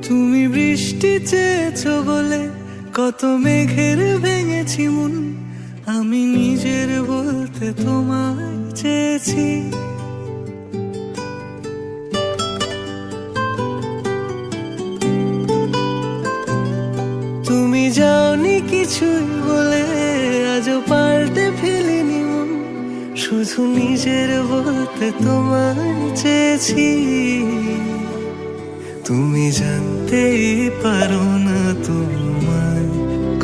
তুমি বৃষ্টি চেয়েছো বলে কত মেঘের ভেঙেছি মন, আমি নিজের বলতে তোমায় চেয়েছি। তুমি যাওনি কিছুই বলে আজও পাল্টে ফেলিনি মন, শুধু নিজের বলতে তোমায় চেয়েছি। তুমি জানতেই পারো না তোমায়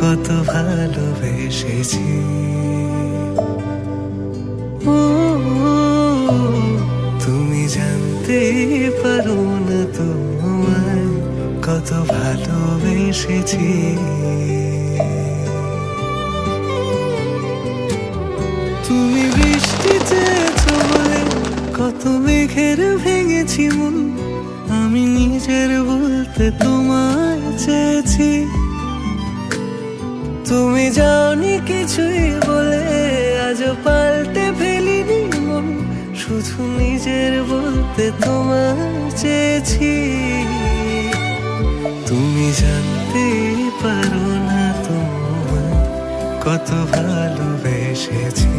কত ভালোবেসেছি। ও তুমি জানতেই পারো না তোমায় কত ভালোবেসেছি। তুমি বৃষ্টি চেয়েছো বলে কত মেঘের ভেঙেছি মন, আমি নিজের বলতে তোমায় চেয়েছি। তুমি যাওনি কিছুই বলে আজও পাল্টে ফেলিনি মন, শুধু নিজের বলতে তোমায় চেয়েছি। তুমি জানতে পারো না তোমায় কত ভালোবেসেছি।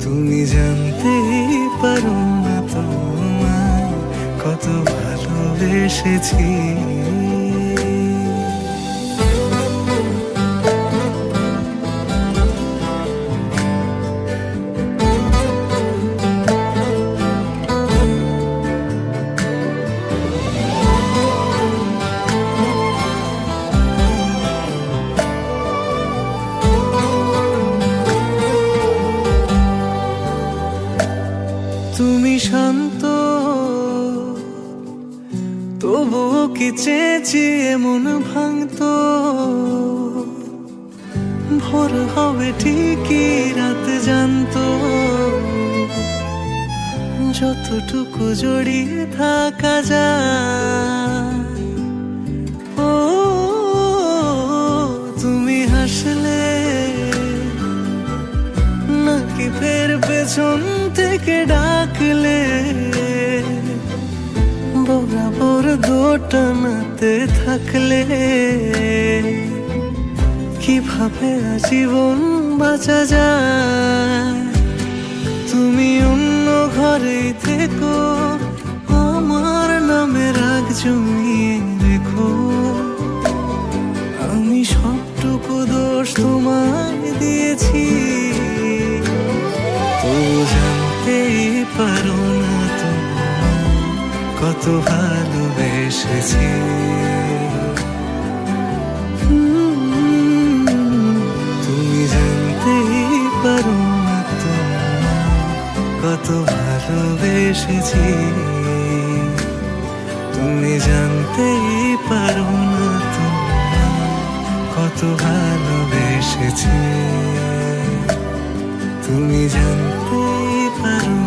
তুমি জানতে পারো না তোমায় কত ভালোবেসেছি। তুমি শান্ত তবুও কি চেয়েছি এমন ভাঙতো, ভোর হবে ঠিকই রাত জানতো, যতটুকু জড়িয়ে থাকা যায়। ও তুমি হাসলে নাকি ফের পেছন থেকে ডাকলে, বরাবর দোটানাতে থাকলে কিভাবে আজীবন বাঁচা যায়। তুমি অন্য ঘরেই থেকো, আমার নামে রাগ জমিয়ে রেখো, আমি সবটুকু দোষ তোমায় দিয়েছি। তো জানতেই পারো না তোমায় কত ভালোবেসেছি। তুমি জানতেই পারো না তোমায় কত ভালোবেসেছি। তুমি জানতেই পারো না তোমায় কত ভালোবেসেছি। তুমি জানতেই পারো